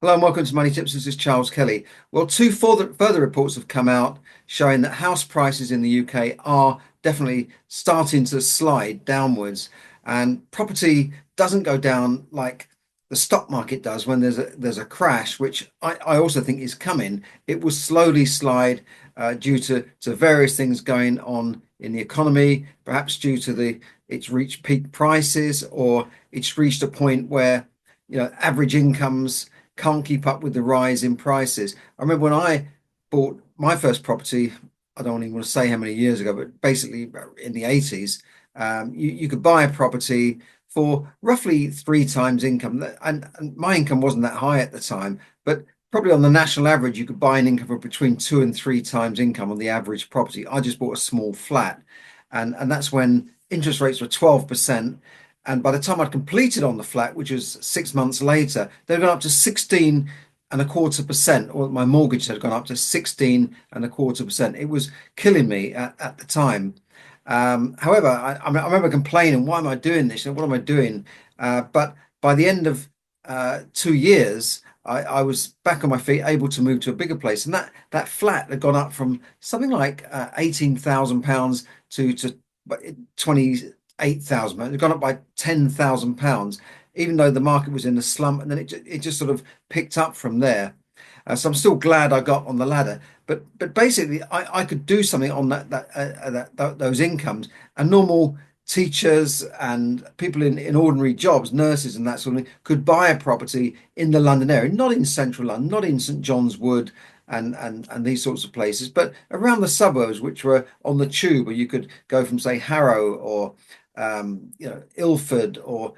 Hello and welcome to Money Tips. This is Charles Kelly. Well, two further reports have come out showing that house prices in the UK are definitely starting to slide downwards, and property doesn't go down like the stock market does when there's a crash, which I also think is coming. It will slowly slide due to various things going on in the economy, perhaps due to it's reached peak prices, or it's reached a point where average incomes can't keep up with the rise in prices. I remember when I bought my first property, I don't even want to say how many years ago, but basically in the 80s, you could buy a property for roughly three times income. And my income wasn't that high at the time, but probably on the national average, you could buy an income of between two and three times income on the average property. I just bought a small flat, and that's when interest rates were 12%. And by the time I'd completed on the flat, which was 6 months later, they'd gone up to 16.25%, or my mortgage had gone up to 16.25%. It was killing me at the time. However, I remember complaining, why am I doing this? And what am I doing? But by the end of 2 years, I was back on my feet, able to move to a bigger place. And that flat had gone up from something like £18,000 to 28,000. It had gone up by £10,000, even though the market was in a slump, and then it just sort of picked up from there. So I'm still glad I got on the ladder. But basically, I could do something on those incomes, and normal teachers and people in ordinary jobs, nurses and that sort of thing, could buy a property in the London area, not in central London, not in St John's Wood and these sorts of places, but around the suburbs, which were on the tube, where you could go from, say, Harrow or Ilford or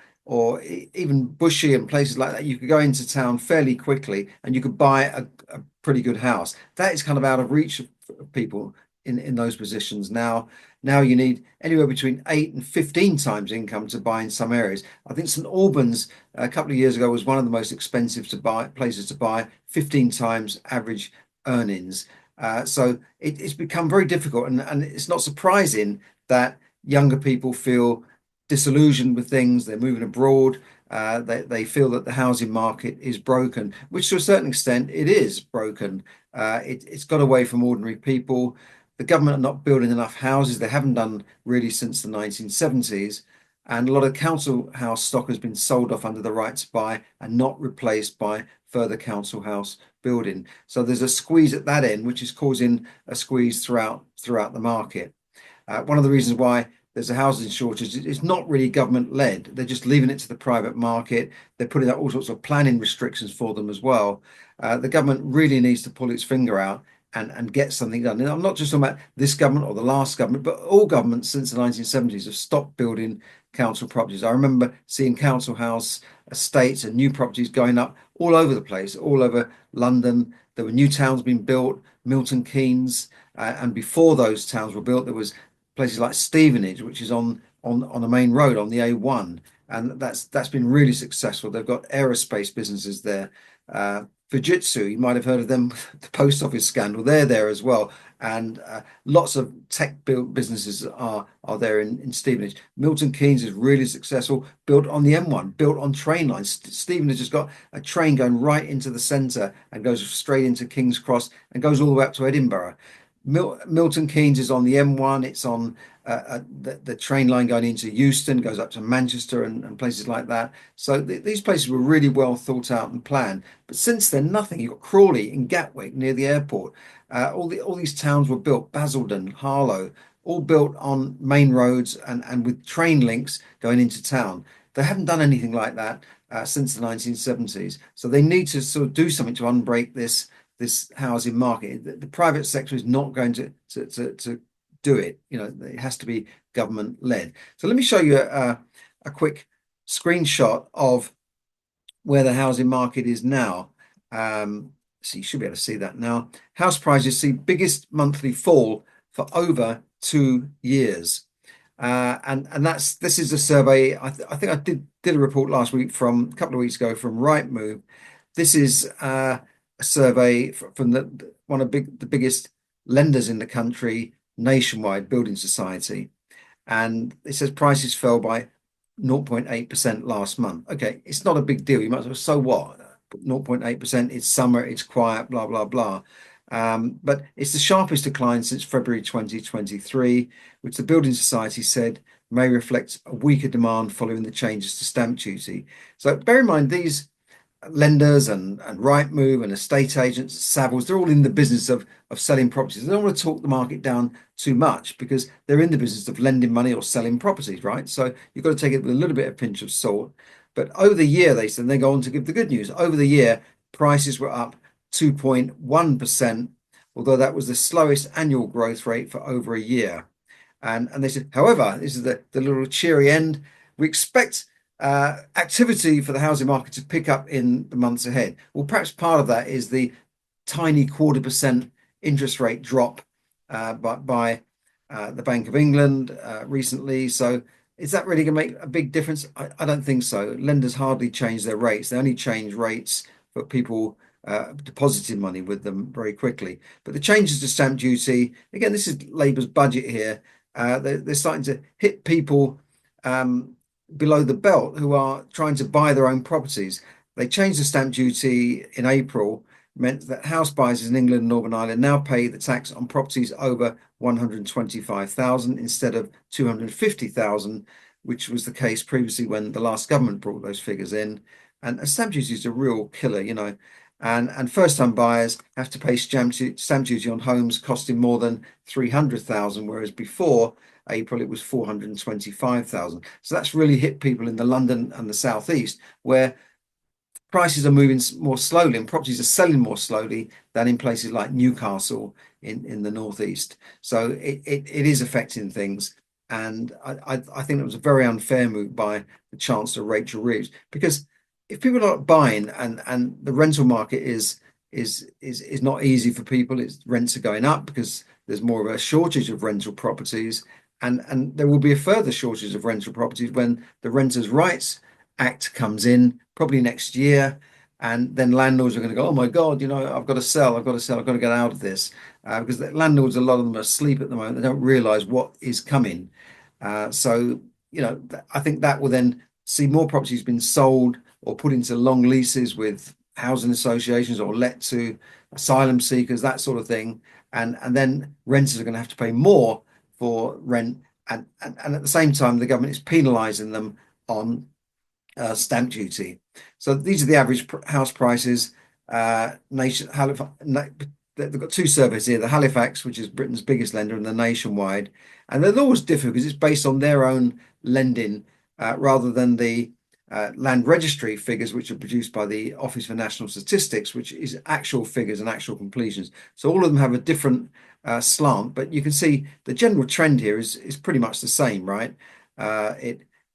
even Bushy and places like that. You could go into town fairly quickly, and you could buy a pretty good house. That is kind of out of reach of people in those positions now. Now you need anywhere between 8 and 15 times income to buy in some areas. I think St Albans a couple of years ago was one of the most expensive to buy places to buy, 15 times average earnings. So it's become very difficult, and it's not surprising that younger people feel disillusioned with things. They're moving abroad. They feel that the housing market is broken, which to a certain extent it is broken. It's got away from ordinary people. The government are not building enough houses. They haven't done really since the 1970s. And a lot of council house stock has been sold off under the right to buy and not replaced by further council house building. So there's a squeeze at that end, which is causing a squeeze throughout the market. One of the reasons why there's a housing shortage, it's not really government led. They're just leaving it to the private market. They're putting out all sorts of planning restrictions for them as well. The government really needs to pull its finger out and get something done. And I'm not just talking about this government or the last government, but all governments since the 1970s have stopped building council properties. I remember seeing council house estates and new properties going up all over the place, all over London. There were new towns being built, Milton Keynes, and before those towns were built, there was places like Stevenage, which is on a main road on the A1, and that's been really successful. They've got aerospace businesses there. Fujitsu, you might have heard of them, the post office scandal. They're there as well, and lots of tech built businesses are there in Stevenage. Milton Keynes is really successful, built on the M1, built on train lines. Stevenage has got a train going right into the centre and goes straight into King's Cross and goes all the way up to Edinburgh. Milton Keynes is on the M1. It's on the train line going into Euston, goes up to Manchester and places like that. So these places were really well thought out and planned. But since then, nothing. You've got Crawley in Gatwick near the airport. All these towns were built, Basildon, Harlow, all built on main roads and with train links going into town. They haven't done anything like that since the 1970s. So they need to sort of do something to unbreak this housing market. The private sector is not going to do it. It has to be government led. So let me show you a quick screenshot of where the housing market is now. So you should be able to see that now. House prices see biggest monthly fall for over 2 years. And this is a survey. I think I did a report last week from a couple of weeks ago from Rightmove. This is a survey from one of the biggest lenders in the country, Nationwide Building Society, and it says prices fell by 0.8% last month. Okay, it's not a big deal. You might say, so what? 0.8%. It's summer, it's quiet, blah, blah, blah. But it's the sharpest decline since February 2023, which the Building Society said may reflect a weaker demand following the changes to stamp duty. So bear in mind, these lenders and Rightmove and estate agents, Savills, they're all in the business of selling properties. They don't want to talk the market down too much because they're in the business of lending money or selling properties, right? So you've got to take it with a little bit of pinch of salt. But over the year, they said, they go on to give the good news. Over the year, prices were up 2.1%, although that was the slowest annual growth rate for over a year. And they said, however, this is the little cheery end. We expect activity for the housing market to pick up in the months ahead. Well, perhaps part of that is the tiny 0.25% interest rate drop by the Bank of England recently. So is that really going to make a big difference? I don't think so. Lenders hardly change their rates. They only change rates for people depositing money with them very quickly. But the changes to stamp duty, again, this is Labour's budget here. They're starting to hit people below the belt who are trying to buy their own properties. They changed the stamp duty in April, meant that house buyers in England and Northern Ireland now pay the tax on properties over 125,000 instead of 250,000, which was the case previously when the last government brought those figures in. And stamp duty is a real killer, you know. And first-time buyers have to pay stamp duty on homes costing more than 300,000, whereas before April it was 425,000. So that's really hit people in the London and the southeast, where prices are moving more slowly and properties are selling more slowly than in places like Newcastle in the northeast. So it is affecting things. And I think it was a very unfair move by the Chancellor Rachel Reeves, because if people are not buying and the rental market is not easy for people, it's rents are going up because there's more of a shortage of rental properties, and there will be a further shortage of rental properties when the Renters' Rights Act comes in probably next year, and then landlords are going to go, oh my God, you know, I've got to sell, I've got to get out of this, because the landlords, a lot of them are asleep at the moment. They don't realize what is coming. So, you know, I think that will then see more properties being sold or put into long leases with housing associations or let to asylum seekers, that sort of thing. And then renters are going to have to pay more for rent. And at the same time, the government is penalising them on stamp duty. So these are the average house prices. Halifax, they've got two surveys here, the Halifax, which is Britain's biggest lender, and the Nationwide. And they'll always differ because it's based on their own lending rather than the land registry figures, which are produced by the Office for National Statistics, which is actual figures and actual completions. So all of them have a different slant, but you can see the general trend here is pretty much the same, right?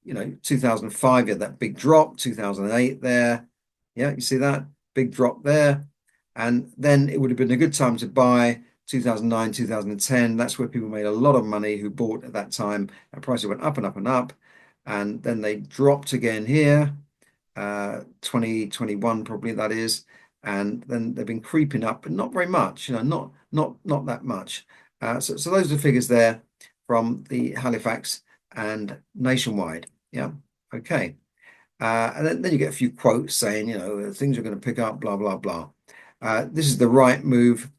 You know, 2005, you had that big drop, 2008 there. Yeah, you see that big drop there. And then it would have been a good time to buy 2009, 2010. That's where people made a lot of money who bought at that time, and prices went up and up and up. And then they dropped again here, 2021 probably that is, and then they've been creeping up, but not very much, you know, not that much. So those are the figures there from the Halifax and Nationwide. Yeah, okay. And then you get a few quotes saying, you know, things are going to pick up, blah blah blah. This is the Rightmove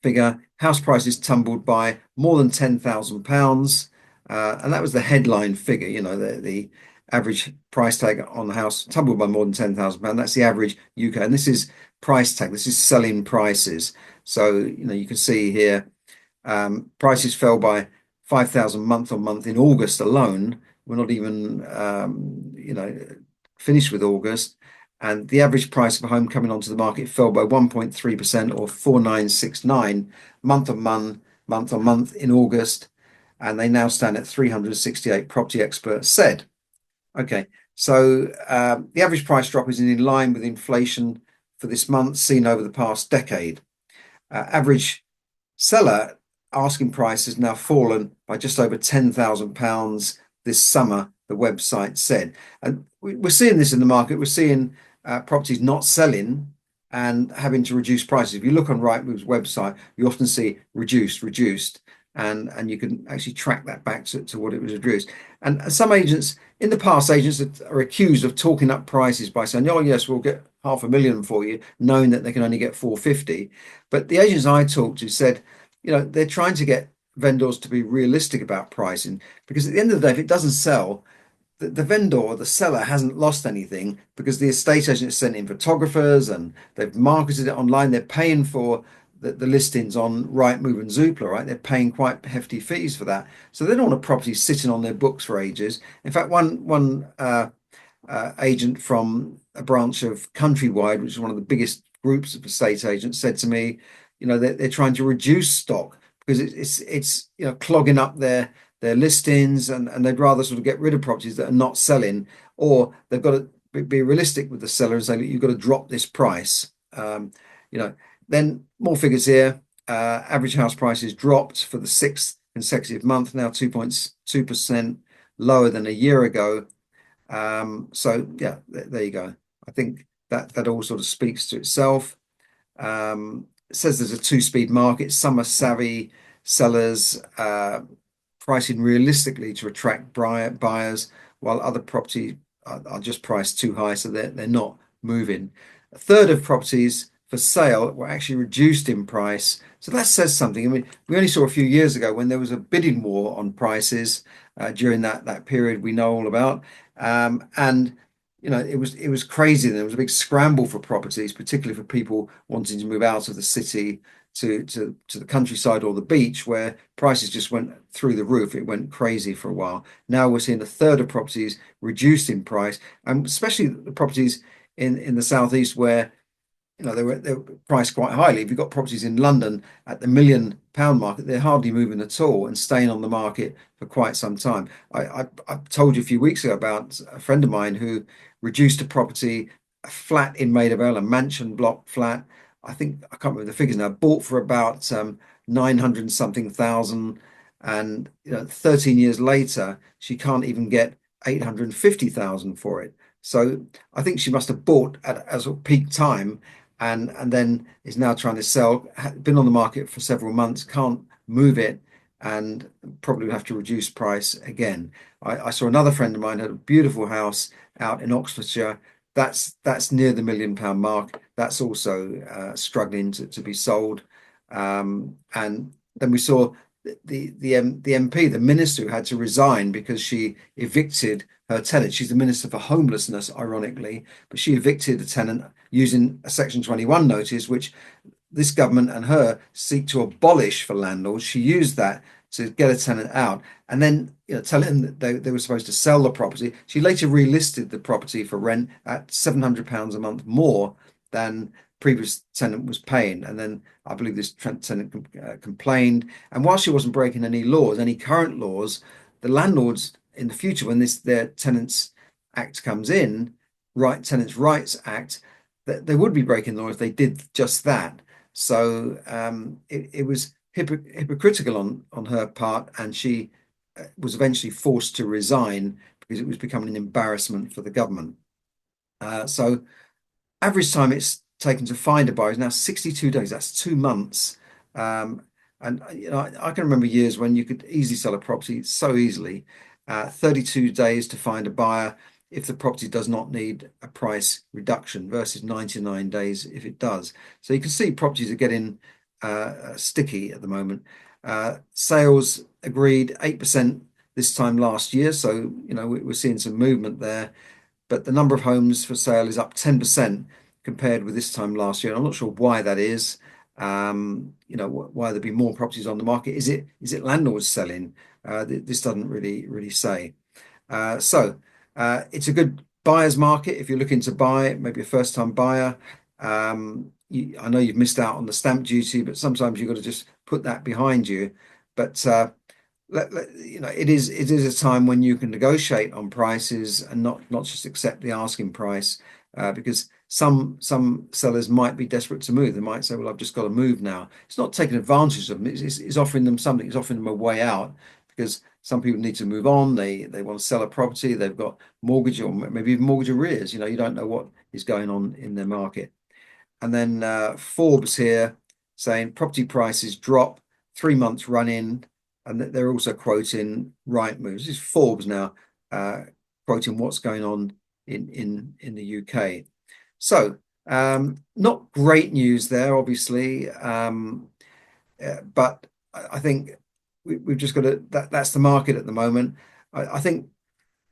figure. House prices tumbled by more than £10,000. And that was the headline figure, you know, the average price tag on the house tumbled by more than £10,000. That's the average UK. And this is price tag, this is selling prices. So, you know, you can see here, prices fell by 5,000 month on month in August alone. We're not even, you know, finished with August. And the average price of a home coming onto the market fell by 1.3% or 4,969 month on month in August. And they now stand at 368, property experts said. Okay, so the average price drop is in line with inflation for this month seen over the past decade. Average seller asking price has now fallen by just over £10,000 this summer, the website said. And we're seeing this in the market. We're seeing properties not selling and having to reduce prices. If you look on Rightmove's website, you often see reduced. And you can actually track that back to what it was reduced. And some agents, in the past, agents are accused of talking up prices by saying, oh, yes, we'll get half a million for you, knowing that they can only get 450. But the agents I talked to said, they're trying to get vendors to be realistic about pricing, because at the end of the day, if it doesn't sell, the vendor or the seller hasn't lost anything, because the estate agent has sent in photographers and they've marketed it online. They're paying for the listings on Rightmove and Zoopla, right? They're paying quite hefty fees for that. So they don't want a property sitting on their books for ages. In fact, one agent from a branch of Countrywide, which is one of the biggest groups of estate agents, said to me, they're trying to reduce stock because it's clogging up their listings, and they'd rather sort of get rid of properties that are not selling, or they've got to be realistic with the seller and say, look, you've got to drop this price. You know, then more figures here. Average house prices dropped for the sixth consecutive month, now 2.2% lower than a year ago. So yeah, there you go. I think that all sort of speaks to itself. It says there's a two-speed market. Some are savvy sellers pricing realistically to attract buyers, while other properties are just priced too high, so they're not moving. A third of properties for sale were actually reduced in price. So that says something. I mean, we only saw a few years ago when there was a bidding war on prices during that period we know all about. And it was crazy. There was a big scramble for properties, particularly for people wanting to move out of the city to the countryside or the beach, where prices just went through the roof. It went crazy for a while. Now we're seeing a third of properties reduced in price, and especially the properties in the southeast, where they were priced quite highly. If you've got properties in London at the £1 million market, they're hardly moving at all and staying on the market for quite some time. I told you a few weeks ago about a friend of mine who reduced a property, a flat in Maida Vale, a mansion block flat. I think I can't remember the figures now. Bought for about 900 and something thousand, and 13 years later, she can't even get 850,000 for it. So I think she must have bought at a sort of peak time, and then is now trying to sell. Been on the market for several months, can't move it, and probably will have to reduce price again. I saw another friend of mine had a beautiful house out in Oxfordshire. That's near the £1 million mark. That's also struggling to be sold. And then we saw the MP, the minister, who had to resign because she evicted her tenant. She's the Minister for Homelessness, ironically, but she evicted a tenant using a Section 21 notice, which this government and her seek to abolish for landlords. She used that to get a tenant out, and then tell him that they were supposed to sell the property. She later relisted the property for rent at £700 a month more than previous tenant was paying. And then I believe this tenant complained. And while she wasn't breaking any laws, any current laws, the landlords in the future, when their Tenants Act comes in, Tenants Rights Act, that they would be breaking the law if they did just that. So it was hypocritical on her part, and she was eventually forced to resign because it was becoming an embarrassment for the government. So average time it's taken to find a buyer is now 62 days. That's 2 months. And I can remember years when you could easily sell a property so easily. 32 days to find a buyer if the property does not need a price reduction, versus 99 days if it does. So you can see properties are getting sticky at the moment. Sales agreed 8% this time last year, so we're seeing some movement there. But the number of homes for sale is up 10% compared with this time last year. I'm not sure why that is. Why there'd be more properties on the market. Is it landlords selling? This doesn't really say. So it's a good buyer's market if you're looking to buy, maybe a first-time buyer. I know you've missed out on the stamp duty, but sometimes you've got to just put that behind you. But it is a time when you can negotiate on prices and not just accept the asking price, because some sellers might be desperate to move. They might say, well, I've just got to move now. It's not taking advantage of them. It's offering them something. It's offering them a way out, because some people need to move on. They want to sell a property. They've got mortgage or maybe even mortgage arrears. You don't know what is going on in their market. And then Forbes here saying property prices drop 3 months running, and they're also quoting Rightmove. This is Forbes now quoting what's going on in the UK. So Not great news there, obviously, but I think we've just got to, that's the market at the moment. I think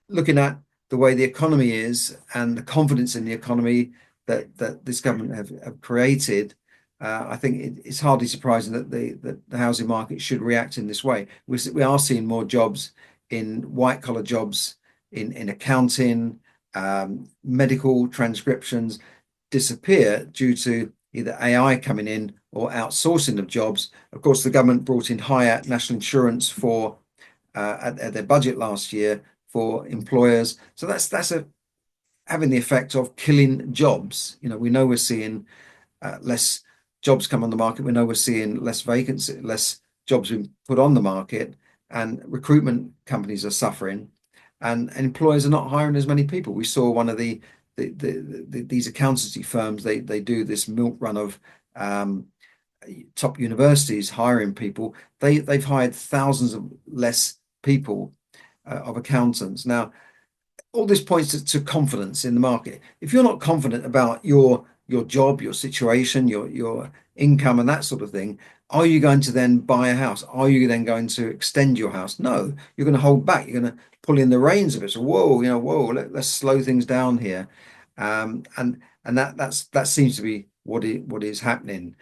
looking at the way the economy is and the confidence in the economy that this government have created, I think it's hardly surprising that the housing market should react in this way. We are seeing more jobs in white collar jobs in accounting, medical transcriptions disappear due to either AI coming in or outsourcing of jobs. Of course, the government brought in higher national insurance for at their budget last year for employers. So that's having the effect of killing jobs. We know we're seeing less jobs come on the market. We know we're seeing less vacancy, less jobs being put on the market, and recruitment companies are suffering, and employers are not hiring as many people. We saw one of these accountancy firms. They do this milk run of top universities hiring people. They've hired thousands of less people of accountants now. All this points to confidence in the market. If you're not confident about your job, your situation, your income, and that sort of thing, are you going to then buy a house? Are you then going to extend your house? No, you're going to hold back. You're going to pull in the reins of it. So whoa, whoa, let's slow things down here, and that seems to be what is happening.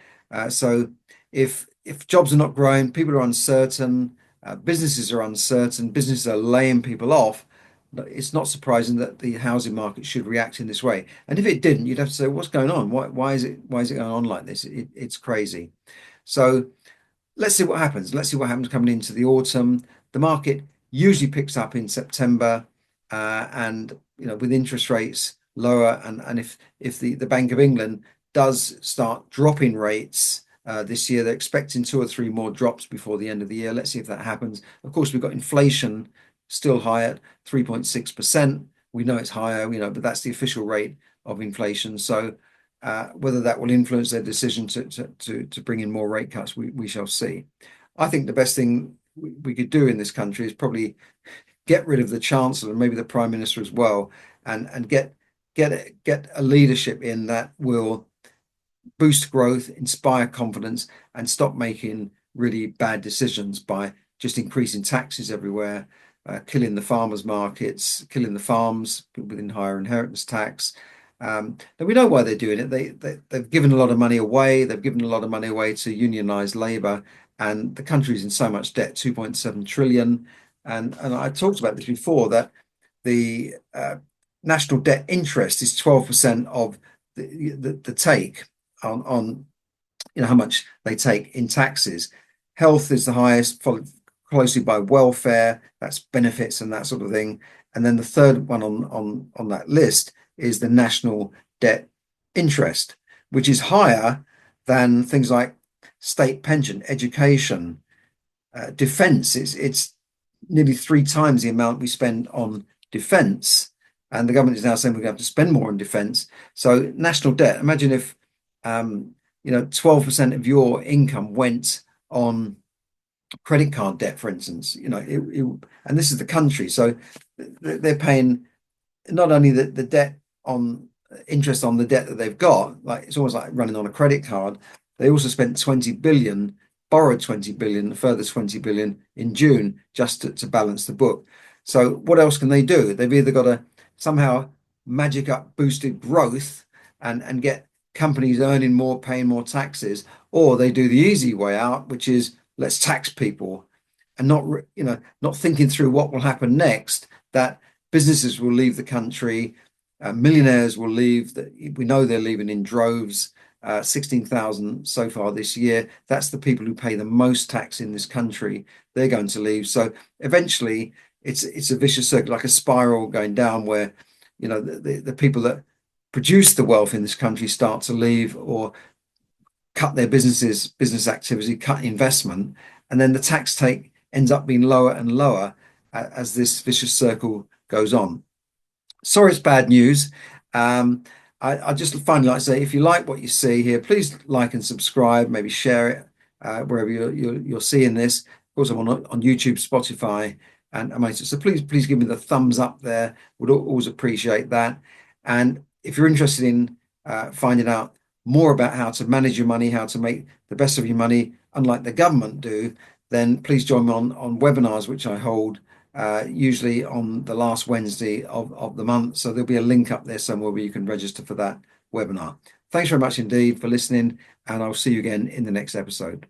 So if jobs are not growing, people are uncertain, businesses are uncertain, businesses are laying people off. It's not surprising that the housing market should react in this way. And if it didn't, you'd have to say, what's going on? Why is it going on like this? It's crazy. So let's see what happens. Let's see what happens coming into the autumn. The market usually picks up in September, and with interest rates lower, and if the Bank of England does start dropping rates this year, they're expecting two or three more drops before the end of the year. Let's see if that happens. Of course, we've got inflation still high at 3.6%. We know it's higher, but that's the official rate of inflation. So whether that will influence their decision to bring in more rate cuts, we shall see. I think the best thing we could do in this country is probably get rid of the Chancellor and maybe the Prime Minister as well, and get a leadership in that will boost growth, inspire confidence, and stop making really bad decisions by just increasing taxes everywhere, killing the farmers markets, killing the farms within higher inheritance tax. And we know why they're doing it. They've given a lot of money away. They've given a lot of money away to unionize labor, and the country's in so much debt, 2.7 trillion. And I talked about this before, that the national debt interest is 12% of the take on how much they take in taxes. Health is the highest, followed closely by welfare, that's benefits and that sort of thing. And then the third one on that list is the national debt interest, which is higher than things like state pension, education, defense. It's nearly three times the amount we spend on defense. And the government is now saying we're going to have to spend more on defense. So national debt, imagine if 12% of your income went on credit card debt, for instance, and this is the country. So they're paying not only the debt on interest on the debt that they've got, like it's almost like running on a credit card. They also spent 20 billion, borrowed 20 billion, a further 20 billion in June just to balance the book. So what else can they do? They've either got to somehow magic up boosted growth and get companies earning more, paying more taxes, or they do the easy way out, which is let's tax people, and not thinking through what will happen next, that businesses will leave the country, millionaires will leave. We know they're leaving in droves, 16,000 so far this year. That's the people who pay the most tax in this country. They're going to leave. So eventually it's a vicious circle, like a spiral going down, where the people that produce the wealth in this country start to leave or cut their business activity, cut investment, and then the tax take ends up being lower and lower as this vicious circle goes on. Sorry, it's bad news. I just finally like to say, if you like what you see here, please like and subscribe, maybe share it wherever you're seeing this. Of course, I'm on YouTube, Spotify, and amazing. So please give me the thumbs up there. Would always appreciate that. And if you're interested in finding out more about how to manage your money, how to make the best of your money, unlike the government do, then please join me on webinars, which I hold usually on the last Wednesday of the month. So there'll be a link up there somewhere where you can register for that webinar. Thanks very much indeed for listening, and I'll see you again in the next episode.